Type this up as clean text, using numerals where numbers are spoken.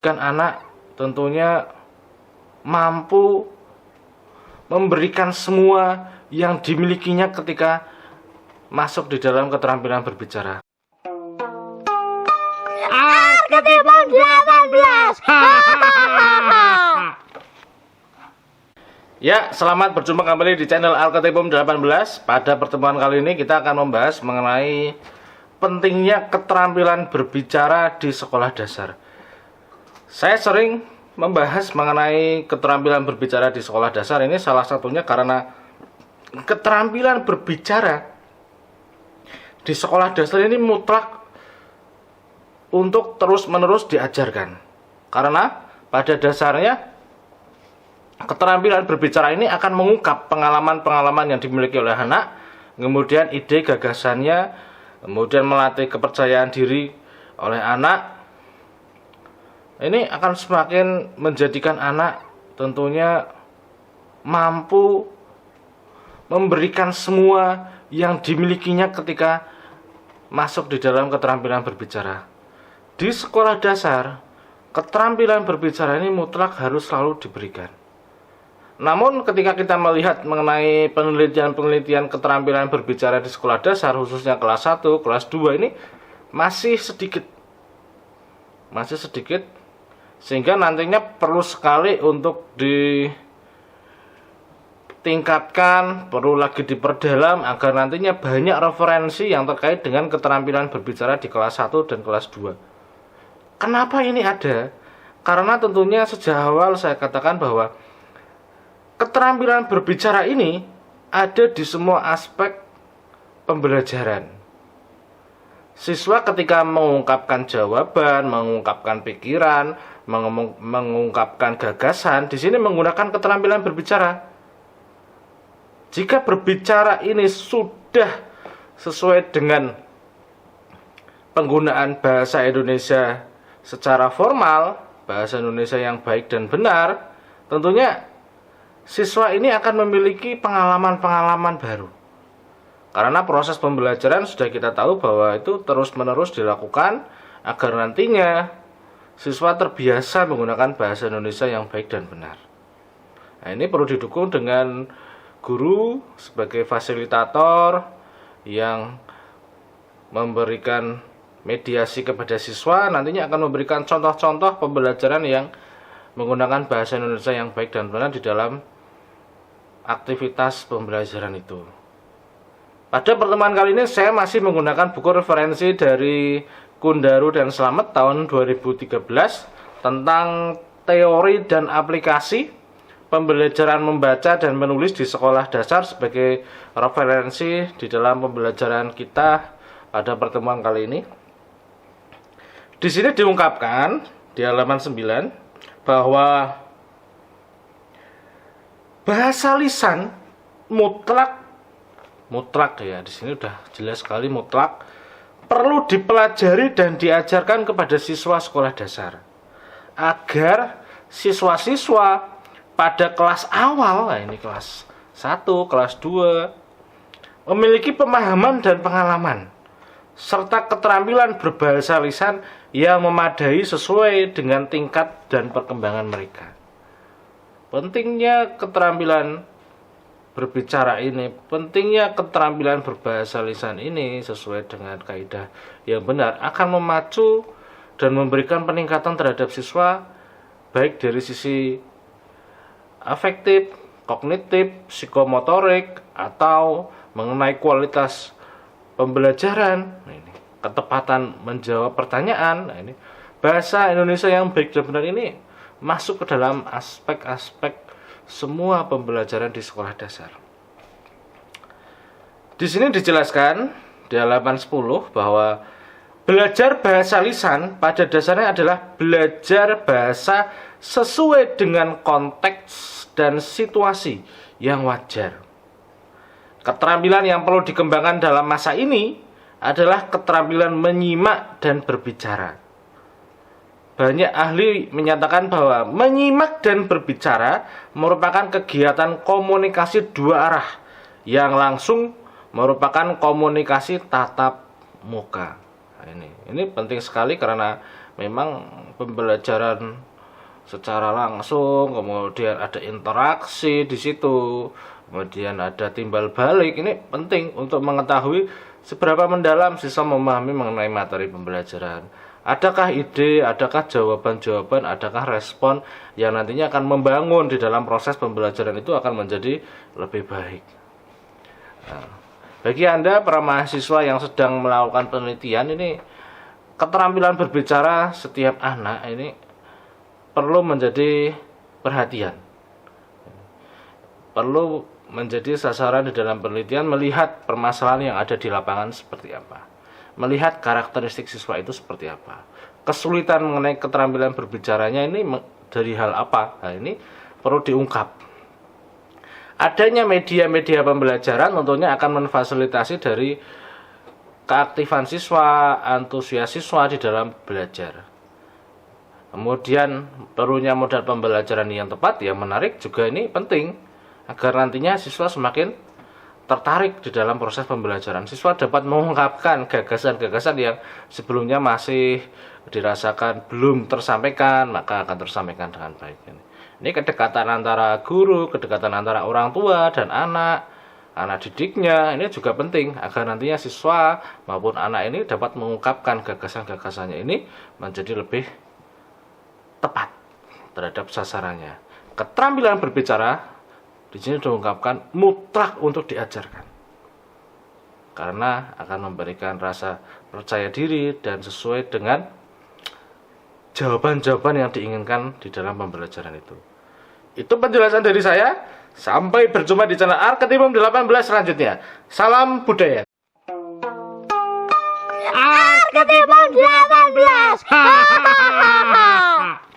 Kan anak tentunya mampu memberikan semua yang dimilikinya ketika masuk di dalam keterampilan berbicara. Arketipum 18. Ya, selamat berjumpa kembali di channel Arketipum 18. Pada pertemuan kali ini kita akan membahas mengenai pentingnya keterampilan berbicara di sekolah dasar. Saya sering membahas mengenai keterampilan berbicara di sekolah dasar ini salah satunya karena keterampilan berbicara di sekolah dasar ini mutlak untuk terus-menerus diajarkan. Karena pada dasarnya keterampilan berbicara ini akan mengungkap pengalaman-pengalaman yang dimiliki oleh anak, kemudian ide gagasannya, kemudian melatih kepercayaan diri oleh anak. Ini akan semakin menjadikan anak tentunya mampu memberikan semua yang dimilikinya ketika masuk di dalam keterampilan berbicara. Di sekolah dasar, keterampilan berbicara ini mutlak harus selalu diberikan. Namun ketika kita melihat mengenai penelitian-penelitian keterampilan berbicara di sekolah dasar, khususnya kelas 1, kelas 2 ini masih sedikit, sehingga nantinya perlu sekali untuk ditingkatkan, perlu lagi diperdalam agar nantinya banyak referensi yang terkait dengan keterampilan berbicara di kelas 1 dan kelas 2. Kenapa ini ada? Karena tentunya sejak awal saya katakan bahwa keterampilan berbicara ini ada di semua aspek pembelajaran. Siswa ketika mengungkapkan jawaban, mengungkapkan pikiran, mengungkapkan gagasan, di sini menggunakan keterampilan berbicara. Jika berbicara ini sudah sesuai dengan penggunaan bahasa Indonesia secara formal, bahasa Indonesia yang baik dan benar, tentunya siswa ini akan memiliki pengalaman-pengalaman baru. Karena proses pembelajaran sudah kita tahu bahwa itu terus-menerus dilakukan agar nantinya siswa terbiasa menggunakan bahasa Indonesia yang baik dan benar. Nah, ini perlu didukung dengan guru sebagai fasilitator yang memberikan mediasi kepada siswa, nantinya akan memberikan contoh-contoh pembelajaran yang menggunakan bahasa Indonesia yang baik dan benar di dalam aktivitas pembelajaran itu. Pada pertemuan kali ini saya masih menggunakan buku referensi dari Kundaru dan Slamet tahun 2013 tentang teori dan aplikasi pembelajaran membaca dan menulis di sekolah dasar sebagai referensi di dalam pembelajaran kita pada pertemuan kali ini. Di sini diungkapkan di halaman 9 bahwa bahasa lisan mutlak ya, di sini udah jelas sekali mutlak perlu dipelajari dan diajarkan kepada siswa sekolah dasar agar siswa-siswa pada kelas awal, nah ini kelas 1, kelas 2 memiliki pemahaman dan pengalaman serta keterampilan berbahasa lisan yang memadai sesuai dengan tingkat dan perkembangan mereka. Pentingnya keterampilan berbicara ini, pentingnya keterampilan berbahasa lisan ini sesuai dengan kaidah yang benar akan memacu dan memberikan peningkatan terhadap siswa baik dari sisi afektif, kognitif, psikomotorik atau mengenai kualitas pembelajaran. Nah, ini ketepatan menjawab pertanyaan. Nah, ini bahasa Indonesia yang baik dan benar ini masuk ke dalam aspek-aspek semua pembelajaran di sekolah dasar. Di sini dijelaskan di halaman 10 bahwa belajar bahasa lisan pada dasarnya adalah belajar bahasa sesuai dengan konteks dan situasi yang wajar. Keterampilan yang perlu dikembangkan dalam masa ini adalah keterampilan menyimak dan berbicara. Banyak ahli menyatakan bahwa menyimak dan berbicara merupakan kegiatan komunikasi dua arah yang langsung merupakan komunikasi tatap muka. Nah, ini penting sekali karena memang pembelajaran secara langsung, kemudian ada interaksi di situ, kemudian ada timbal balik. Ini penting untuk mengetahui seberapa mendalam siswa memahami mengenai materi pembelajaran. Adakah ide, adakah jawaban-jawaban, adakah respon yang nantinya akan membangun di dalam proses pembelajaran itu akan menjadi lebih baik. Nah, bagi Anda para mahasiswa yang sedang melakukan penelitian ini, keterampilan berbicara setiap anak ini perlu menjadi perhatian. Perlu menjadi sasaran di dalam penelitian, melihat permasalahan yang ada di lapangan seperti apa. Melihat karakteristik siswa itu seperti apa. Kesulitan mengenai keterampilan berbicaranya ini dari hal apa? Nah, ini perlu diungkap. Adanya media-media pembelajaran tentunya akan memfasilitasi dari keaktifan siswa, antusias siswa di dalam belajar. Kemudian perlunya modal pembelajaran yang tepat, yang menarik juga ini penting agar nantinya siswa semakin tertarik di dalam proses pembelajaran. Siswa dapat mengungkapkan gagasan-gagasan yang sebelumnya masih dirasakan belum tersampaikan, maka akan tersampaikan dengan baik. Ini kedekatan antara guru, kedekatan antara orang tua dan anak didiknya, ini juga penting agar nantinya siswa maupun anak ini dapat mengungkapkan gagasan-gagasannya ini menjadi lebih tepat terhadap sasarannya. Keterampilan berbicara di sini diungkapkan mutlak untuk diajarkan, karena akan memberikan rasa percaya diri dan sesuai dengan jawaban-jawaban yang diinginkan di dalam pembelajaran itu. Itu penjelasan dari saya. Sampai berjumpa di channel Arketimum 18 selanjutnya. Salam budaya. Arketimum 18.